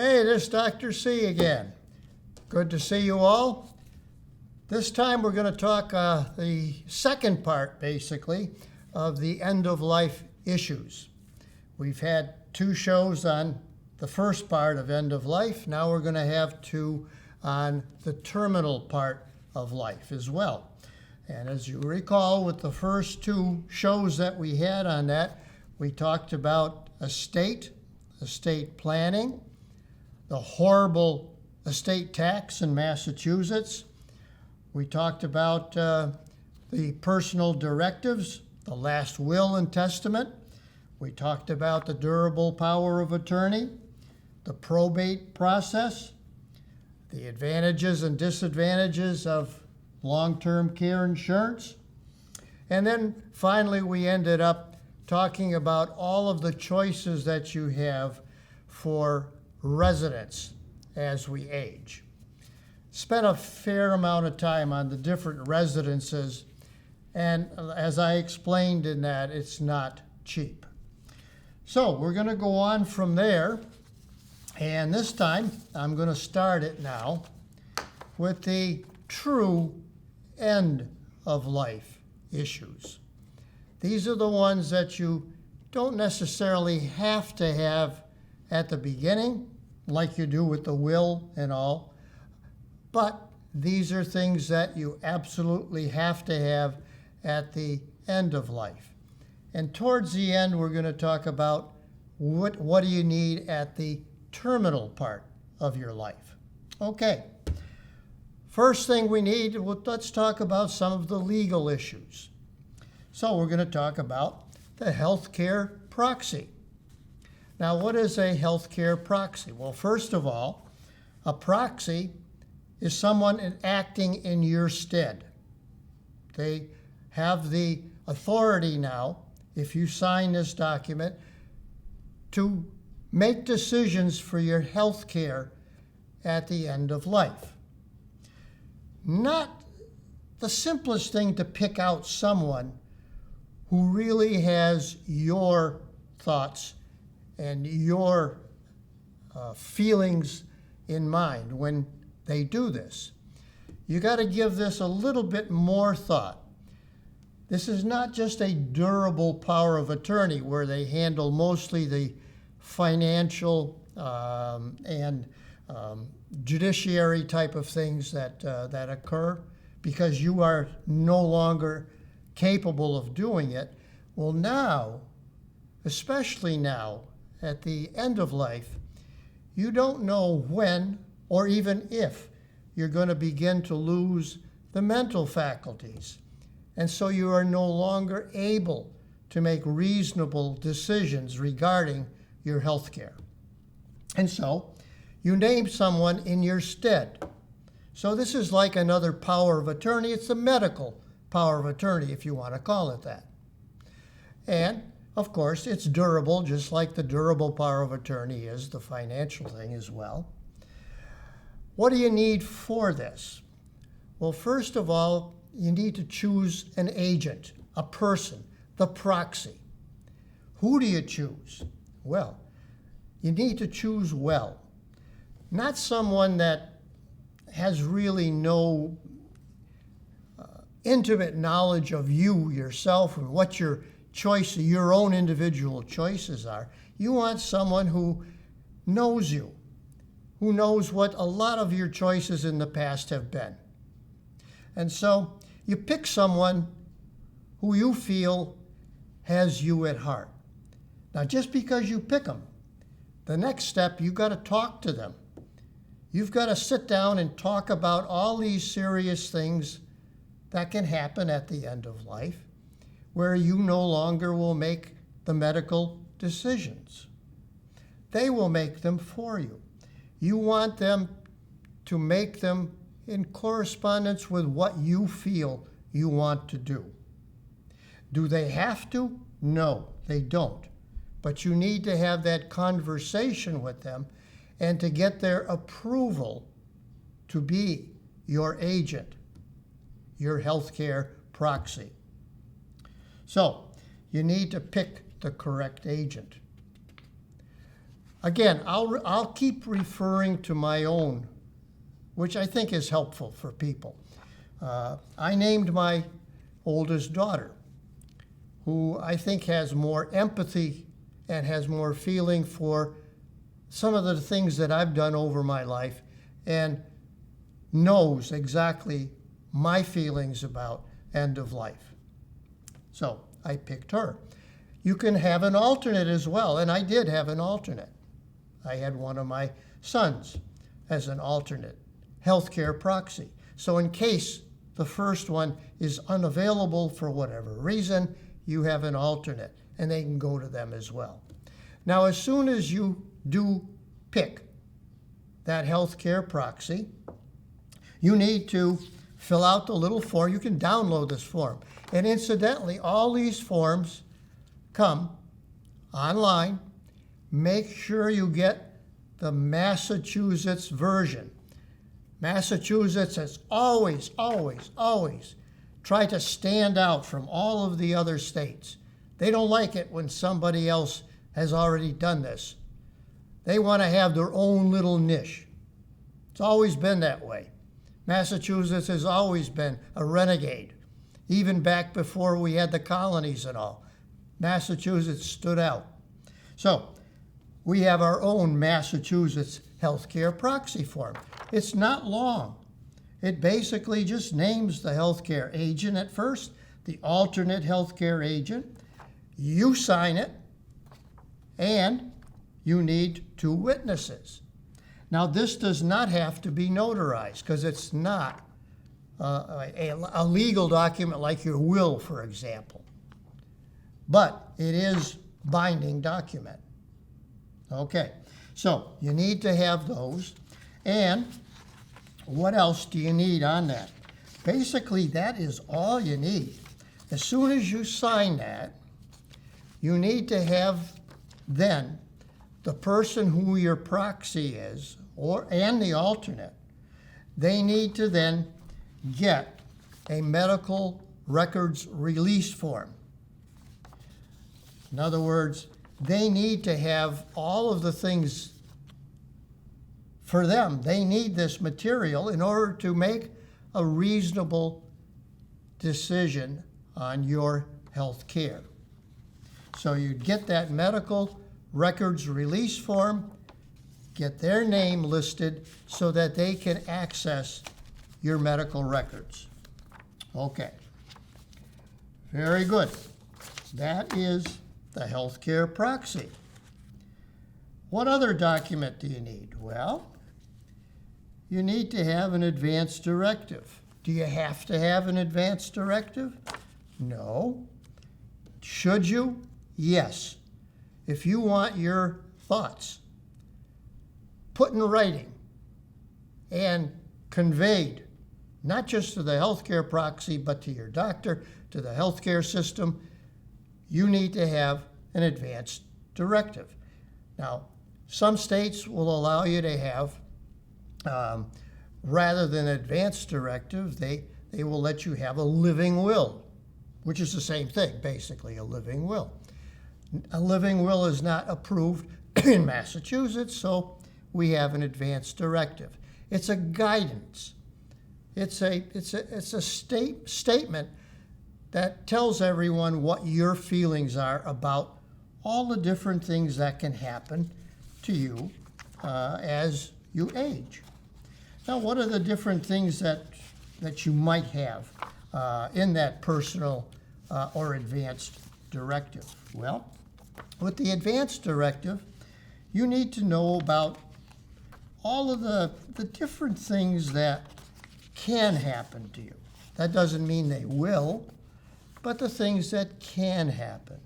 Hey, this is Dr. C again. Good to see you all. This time we're going to talk the second part, basically, of the end-of-life issues. We've had 2 shows on the first part of end of life. Now we're going to have 2 on the terminal part of life as well. And as you recall, with the first 2 shows that we had on that, we talked about estate planning, the horrible estate tax in Massachusetts. We talked about the personal directives, the last will and testament. We talked about the durable power of attorney, the probate process, the advantages and disadvantages of long-term care insurance. And then finally, we ended up talking about all of the choices that you have for residence as we age. Spent a fair amount of time on the different residences, and as I explained in that, it's not cheap. So we're going to go on from there, and this time I'm going to start it now with the true end of life issues. These are the ones that you don't necessarily have to have at the beginning, like you do with the will and all, but these are things that you absolutely have to have at the end of life. And towards the end, we're going to talk about what do you need at the terminal part of your life. Okay, first thing we need, let's talk about some of the legal issues. So we're going to talk about the healthcare proxy. Now, what is a healthcare proxy? Well, first of all, a proxy is someone acting in your stead. They have the authority now, if you sign this document, to make decisions for your health care at the end of life. Not the simplest thing to pick out someone who really has your thoughts and your feelings in mind when they do this. You got to give this a little bit more thought. This is not just a durable power of attorney where they handle mostly the financial and judiciary type of things that occur because you are no longer capable of doing it. Well, now, especially now, at the end of life, you don't know when or even if you're going to begin to lose the mental faculties. And so you are no longer able to make reasonable decisions regarding your health care. And so you name someone in your stead. So this is like another power of attorney. It's a medical power of attorney, if you want to call it that. And of course, it's durable, just like the durable power of attorney is, the financial thing as well. What do you need for this? Well, first of all, you need to choose an agent, a person, the proxy. Who do you choose? Well, you need to choose well. Not someone that has really no intimate knowledge of you, yourself, and what your your own individual choices are. You want someone who knows you, who knows what a lot of your choices in the past have been. And so you pick someone who you feel has you at heart. Now, just because you pick them, the next step, you've got to talk to them. You've got to sit down and talk about all these serious things that can happen at the end of life, where you no longer will make the medical decisions. They will make them for you. You want them to make them in correspondence with what you feel you want to do. Do they have to? No, they don't. But you need to have that conversation with them and to get their approval to be your agent, your healthcare proxy. So you need to pick the correct agent. Again, I'll keep referring to my own, which I think is helpful for people. I named my oldest daughter, who I think has more empathy and has more feeling for some of the things that I've done over my life and knows exactly my feelings about end of life. So I picked her. You can have an alternate as well, and I did have an alternate. I had one of my sons as an alternate, healthcare proxy. So in case the first one is unavailable for whatever reason, you have an alternate, and they can go to them as well. Now, as soon as you do pick that healthcare proxy, you need to fill out the little form. You can download this form. And incidentally, all these forms come online. Make sure you get the Massachusetts version. Massachusetts has always, always, always tried to stand out from all of the other states. They don't like it when somebody else has already done this. They want to have their own little niche. It's always been that way. Massachusetts has always been a renegade, even back before we had the colonies and all. Massachusetts stood out. So we have our own Massachusetts healthcare proxy form. It's not long. It basically just names the healthcare agent at first, the alternate healthcare agent. You sign it, and you need 2 witnesses. Now, this does not have to be notarized because it's not a legal document like your will, for example. But it is binding document. Okay, so you need to have those. And what else do you need on that? Basically, that is all you need. As soon as you sign that, you need to have then the person who your proxy is, and the alternate, they need to then get a medical records release form. In other words, they need to have all of the things for them. They need this material in order to make a reasonable decision on your health care. So you get that medical records release form, get their name listed so that they can access your medical records. Okay. Very good. That is the healthcare proxy. What other document do you need? Well, you need to have an advance directive. Do you have to have an advance directive? No. Should you? Yes. If you want your thoughts put in writing and conveyed, not just to the healthcare proxy, but to your doctor, to the healthcare system, you need to have an advance directive. Now, some states will allow you to have, rather than advance directive, they will let you have a living will, which is the same thing, basically, a living will. A living will is not approved in Massachusetts, so we have an advance directive. It's a guidance. It's a statement that tells everyone what your feelings are about all the different things that can happen to you as you age. Now, what are the different things that you might have in that personal or advanced directive? Well, with the advanced directive, you need to know about all of the different things that can happen to you. That doesn't mean they will, but the things that can happen.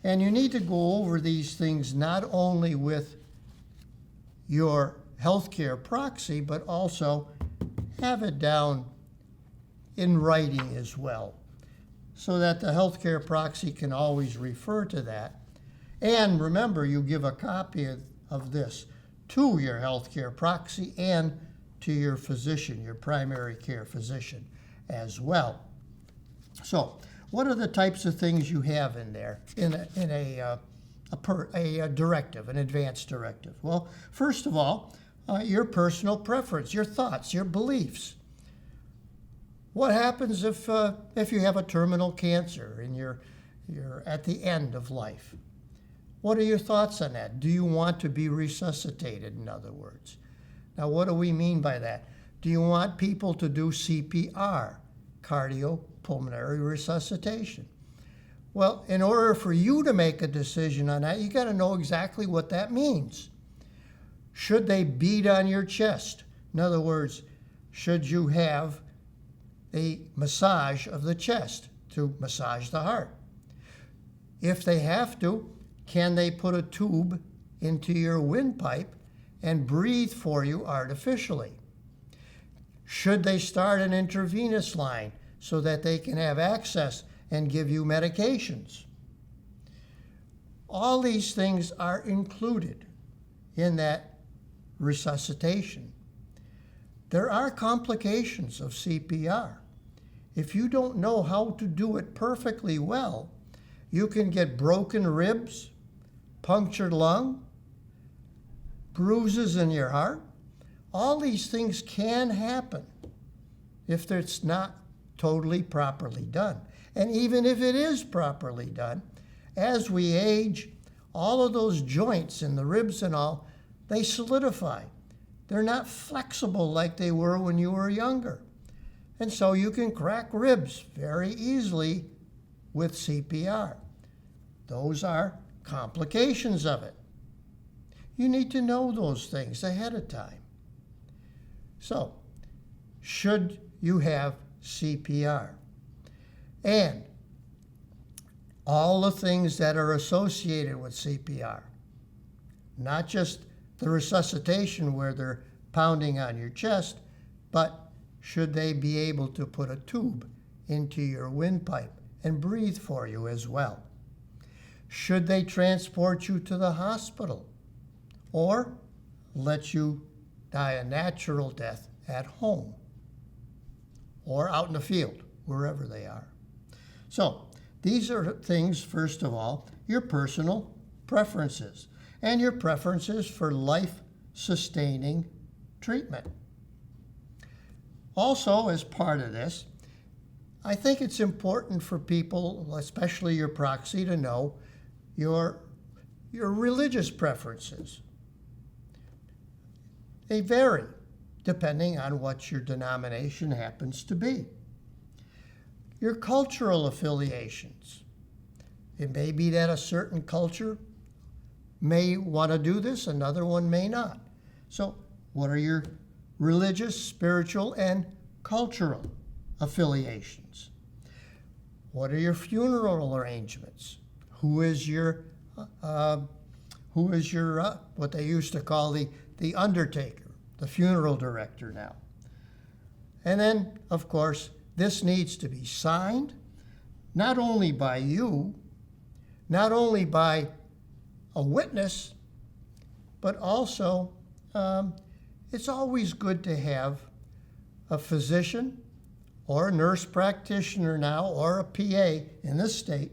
And you need to go over these things not only with your healthcare proxy, but also have it down in writing as well, so that the healthcare proxy can always refer to that. And remember, you give a copy of this to your healthcare proxy and to your physician, your primary care physician as well. So, what are the types of things you have in there in a a directive, an advance directive? Well, first of all, your personal preference, your thoughts, your beliefs. What happens if you have a terminal cancer and you're at the end of life? What are your thoughts on that? Do you want to be resuscitated, in other words? Now, what do we mean by that? Do you want people to do CPR, cardiopulmonary resuscitation? Well, in order for you to make a decision on that, you got to know exactly what that means. Should they beat on your chest? In other words, should you have a massage of the chest to massage the heart? If they have to, can they put a tube into your windpipe and breathe for you artificially? Should they start an intravenous line so that they can have access and give you medications? All these things are included in that resuscitation. There are complications of CPR. If you don't know how to do it perfectly well, you can get broken ribs, punctured lung, bruises in your heart. All these things can happen if it's not totally properly done. And even if it is properly done, as we age, all of those joints in the ribs and all, they solidify. They're not flexible like they were when you were younger. And so you can crack ribs very easily with CPR. Those are complications of it. You need to know those things ahead of time. So, should you have CPR? And all the things that are associated with CPR, not just the resuscitation where they're pounding on your chest, but should they be able to put a tube into your windpipe and breathe for you as well? Should they transport you to the hospital or let you die a natural death at home or out in the field, wherever they are? So these are things, first of all, your personal preferences and your preferences for life-sustaining treatment. Also, as part of this, I think it's important for people, especially your proxy, to know your religious preferences. They vary depending on what your denomination happens to be. Your cultural affiliations. It may be that a certain culture may want to do this, another one may not. So what are your religious, spiritual, and cultural affiliations? What are your funeral arrangements? Who is your what they used to call the undertaker, the funeral director now? And then, of course, this needs to be signed, not only by you, not only by a witness, but also it's always good to have a physician or a nurse practitioner now or a PA in this state.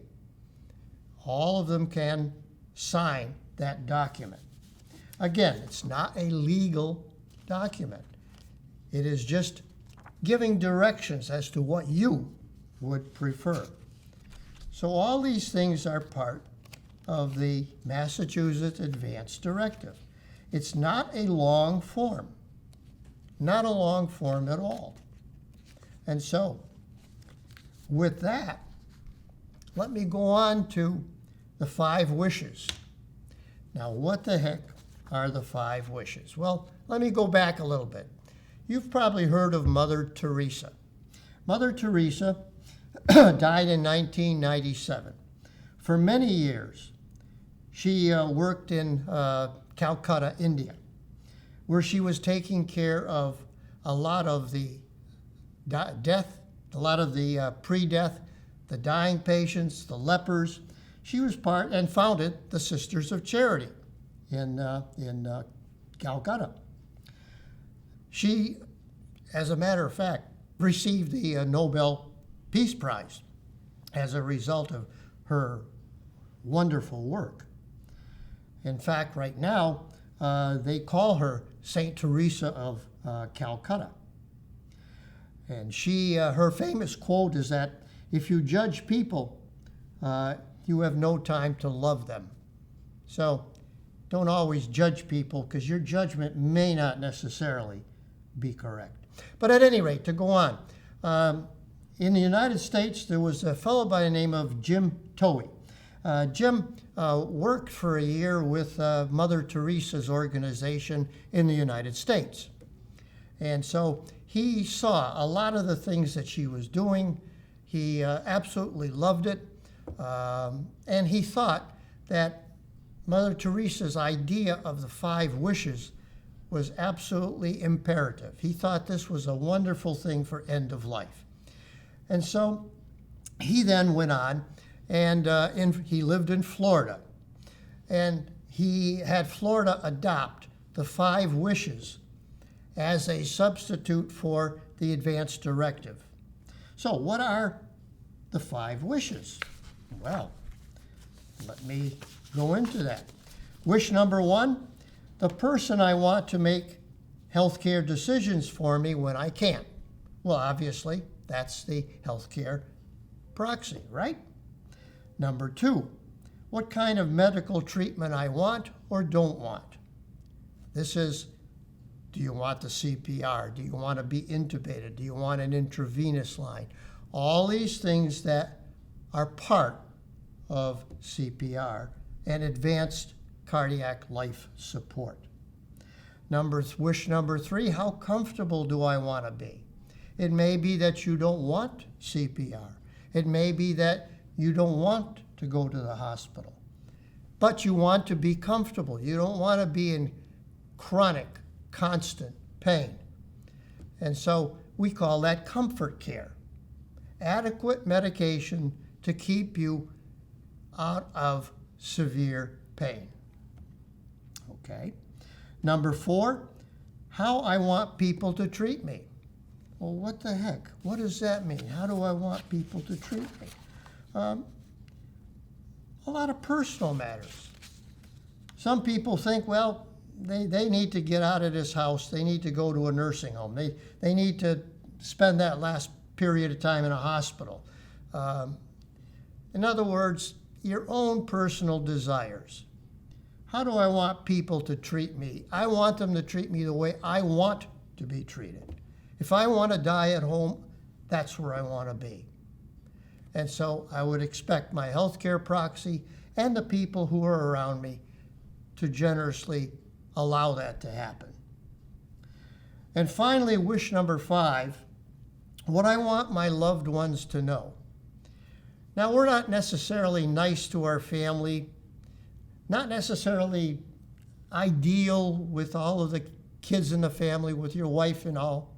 All of them can sign that document. Again, it's not a legal document. It is just giving directions as to what you would prefer. So all these things are part of the Massachusetts Advance Directive. It's not a long form, not a long form at all. And so, with that, let me go on to the 5 wishes. Now, what the heck are the 5 wishes? Well, let me go back a little bit. You've probably heard of Mother Teresa. Mother Teresa died in 1997. For many years, she worked in Calcutta, India, where she was taking care of a lot of the death, a lot of the pre-death, the dying patients, the lepers. She was part and founded the Sisters of Charity in Calcutta. She, as a matter of fact, received the Nobel Peace Prize as a result of her wonderful work. In fact, right now, they call her Saint Teresa of Calcutta. And her famous quote is that if you judge people, you have no time to love them. So don't always judge people, because your judgment may not necessarily be correct. But at any rate, to go on, in the United States, there was a fellow by the name of Jim Towey. Jim worked for a year with Mother Teresa's organization in the United States. And so he saw a lot of the things that she was doing. He absolutely loved it. And he thought that Mother Teresa's idea of the 5 wishes was absolutely imperative. He thought this was a wonderful thing for end of life. And so he then went on, and he lived in Florida. And he had Florida adopt the 5 wishes as a substitute for the advance directive. So what are the 5 wishes? Well, let me go into that. Wish number 1, the person I want to make healthcare decisions for me when I can't. Well, obviously, that's the healthcare proxy, right? Number 2, what kind of medical treatment I want or don't want. This is, do you want the CPR? Do you want to be intubated? Do you want an intravenous line? All these things that are part of CPR and advanced cardiac life support. Wish number 3, how comfortable do I want to be? It may be that you don't want CPR. It may be that you don't want to go to the hospital, but you want to be comfortable. You don't want to be in chronic, constant pain. And so we call that comfort care. Adequate medication to keep you out of severe pain. Okay. Number 4, how I want people to treat me. Well, what the heck? What does that mean? How do I want people to treat me? A lot of personal matters. Some people think, well, they need to get out of this house. They need to go to a nursing home. They need to spend that last period of time in a hospital. In other words, your own personal desires. How do I want people to treat me? I want them to treat me the way I want to be treated. If I want to die at home, that's where I want to be. And so I would expect my healthcare proxy and the people who are around me to generously allow that to happen. And finally, wish number 5, what I want my loved ones to know. Now, we're not necessarily nice to our family, not necessarily ideal with all of the kids in the family, with your wife and all.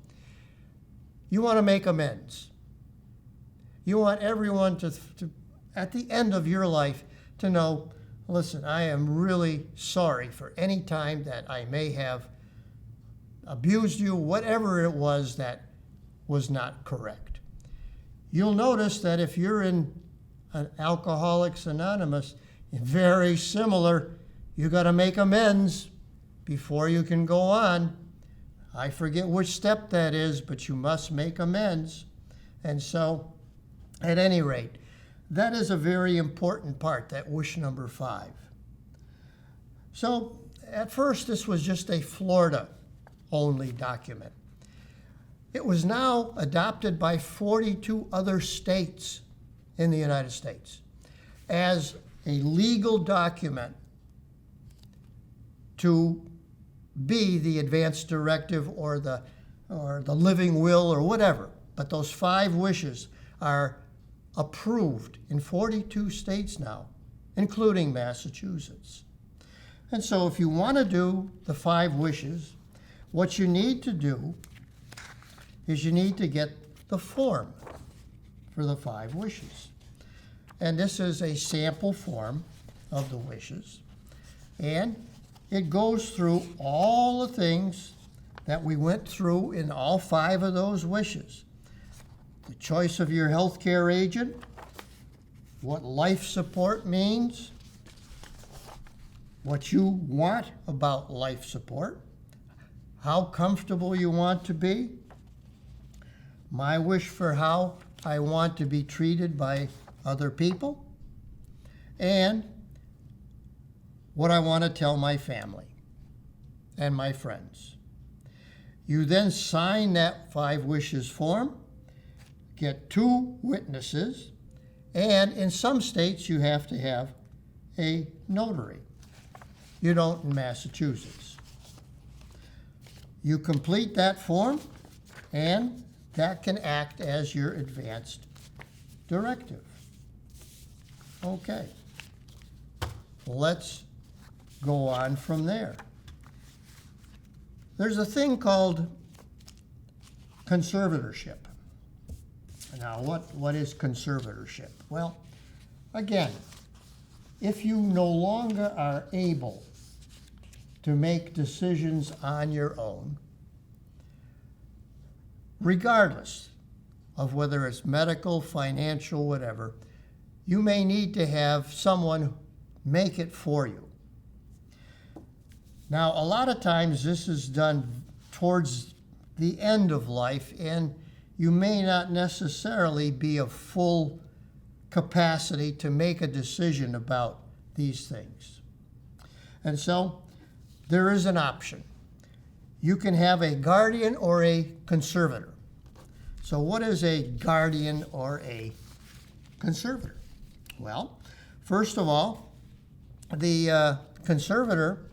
You want to make amends. You want everyone to, at the end of your life, to know, listen, I am really sorry for any time that I may have abused you, whatever it was that was not correct. You'll notice that if you're in an Alcoholics Anonymous, very similar, you got to make amends before you can go on. I forget which step that is, but you must make amends. And so, at any rate, that is a very important part, that wish number 5. So, at first, this was just a Florida-only document. It was now adopted by 42 other states in the United States as a legal document to be the advance directive or the living will or whatever. But those 5 wishes are approved in 42 states now, including Massachusetts. And so if you want to do the 5 wishes, what you need to do is you need to get the form for the 5 wishes. And this is a sample form of the wishes. And it goes through all the things that we went through in all 5 of those wishes. The choice of your healthcare agent, what life support means, what you want about life support, how comfortable you want to be, my wish for how I want to be treated by other people, and what I want to tell my family and my friends. You then sign that 5 wishes form, get 2 witnesses, and in some states you have to have a notary. You don't in Massachusetts. You complete that form, and that can act as your advanced directive. Okay, let's go on from there. There's a thing called conservatorship. Now, what is conservatorship? Well, again, if you no longer are able to make decisions on your own, regardless of whether it's medical, financial, whatever, you may need to have someone make it for you. Now, a lot of times this is done towards the end of life, and you may not necessarily be of full capacity to make a decision about these things. And so there is an option. You can have a guardian or a conservator. So what is a guardian or a conservator? Well, first of all, the conservator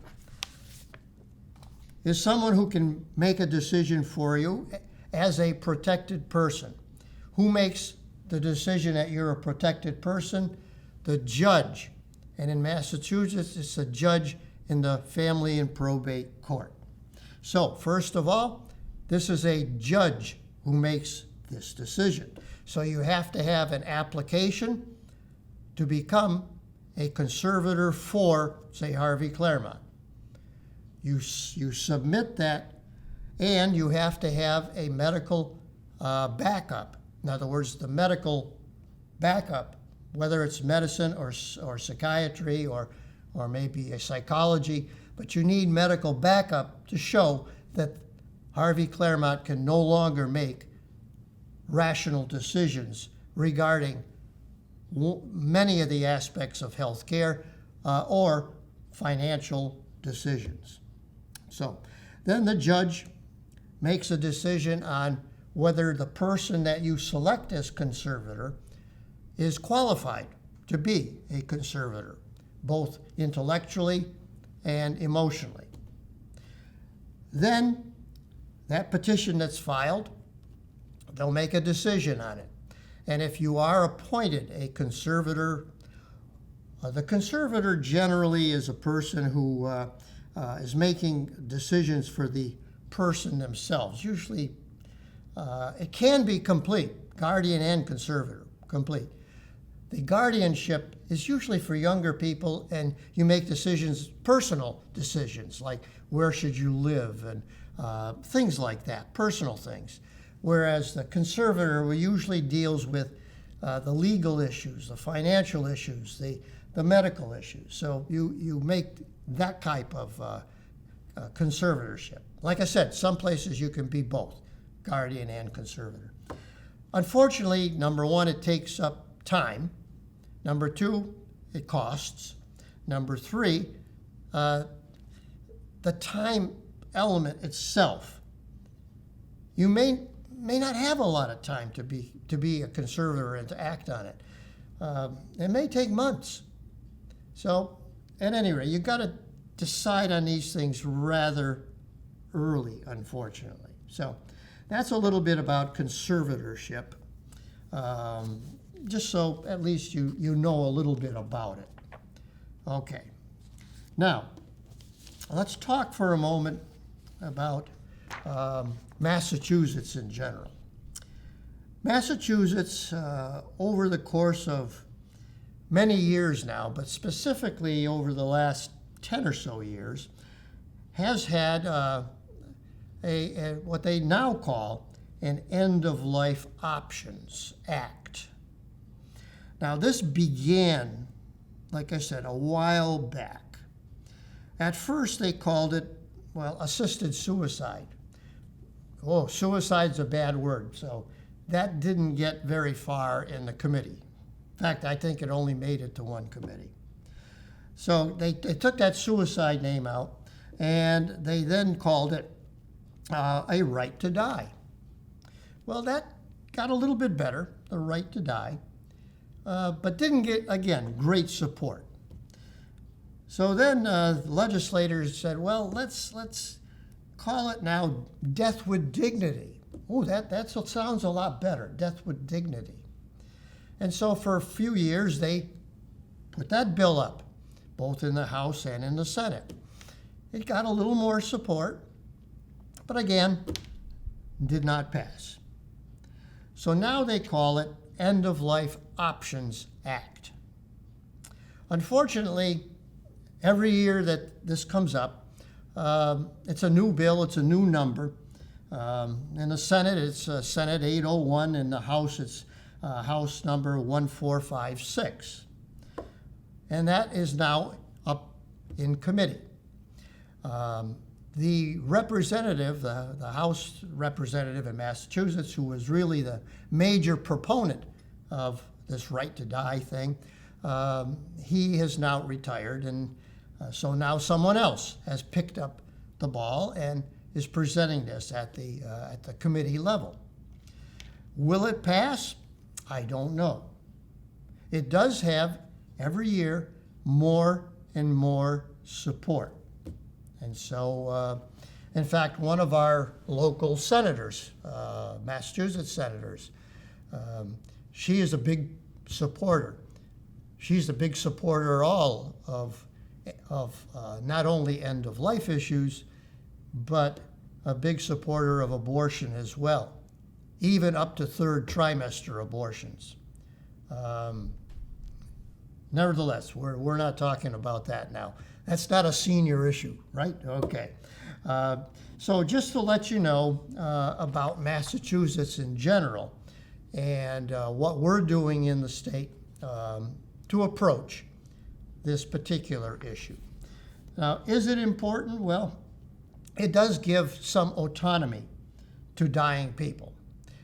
is someone who can make a decision for you as a protected person. Who makes the decision that you're a protected person? The judge. And in Massachusetts, it's a judge in the family and probate court. So, first of all, this is a judge who makes this decision. So you have to have an application to become a conservator for, say, Harvey Claremont. You submit that, and you have to have a medical backup. In other words, the medical backup, whether it's medicine or psychiatry or maybe a psychology, but you need medical backup to show that Harvey Claremont can no longer make rational decisions regarding many of the aspects of health care or financial decisions. So then the judge makes a decision on whether the person that you select as conservator is qualified to be a conservator, both intellectually and emotionally. Then that petition that's filed, they'll make a decision on it. And if you are appointed a conservator, the conservator generally is a person who is making decisions for the person themselves. Usually, it can be complete, guardian and conservator, complete. The guardianship is usually for younger people, and you make decisions, personal decisions, like where should you live and things like that, personal things. Whereas the conservator usually deals with the legal issues, the financial issues, the medical issues. So you make that type of conservatorship. Like I said, some places you can be both, guardian and conservator. Unfortunately, number one, it takes up time. Number two, it costs. Number three, the time element itself. You may not have a lot of time to be a conservator and to act on it. It may take months. So, at any rate, you've got to decide on these things rather early, unfortunately. So, that's a little bit about conservatorship, just so at least you know a little bit about it. Okay. Now, let's talk for a moment about Massachusetts in general. Massachusetts, over the course of many years now, but specifically over the last 10 or so years, has had what they now call an End-of-Life Options Act. Now, this began, like I said, a while back. At first they called it, well, assisted suicide. Oh, suicide's a bad word, so that didn't get very far in the committee. In fact, I think it only made it to one committee. So they took that suicide name out, and they then called it a right to die. Well, that got a little bit better, the right to die, but didn't get, again, great support. So then legislators said, well, let's call it now death with dignity. Oh, that sounds a lot better, death with dignity. And so for a few years, they put that bill up, both in the House and in the Senate. It got a little more support, but again, did not pass. So now they call it End of Life Options Act. Unfortunately, every year that this comes up, it's a new bill, it's a new number. In the Senate, it's Senate 801. In the House, it's House number 1456. And that is now up in committee. The representative, the House representative in Massachusetts, who was really the major proponent of this right to die thing, he has now retired, and so now someone else has picked up the ball and is presenting this at the committee level. Will it pass? I don't know. It does have every year more and more support. And so, in fact, one of our local senators, Massachusetts senators, she is a big supporter. She's a big supporter all of not only end-of-life issues, but a big supporter of abortion as well, even up to third trimester abortions. Nevertheless, we're not talking about that now. That's not a senior issue, right? Okay. So just to let you know about Massachusetts in general and what we're doing in the state to approach this particular issue. Now, is it important? Well, it does give some autonomy to dying people.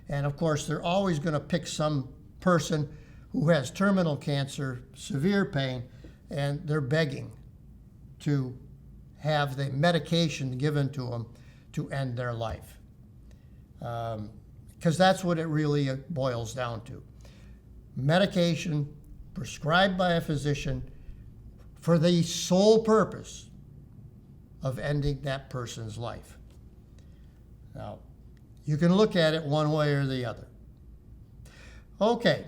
And of course, they're always going to pick some person who has terminal cancer, severe pain, and they're begging to have the medication given to them to end their life. Because that's what it really boils down to. Medication prescribed by a physician for the sole purpose of ending that person's life. Now, you can look at it one way or the other. Okay,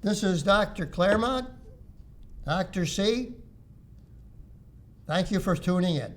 this is Dr. Claremont, Dr. C. Thank you for tuning in.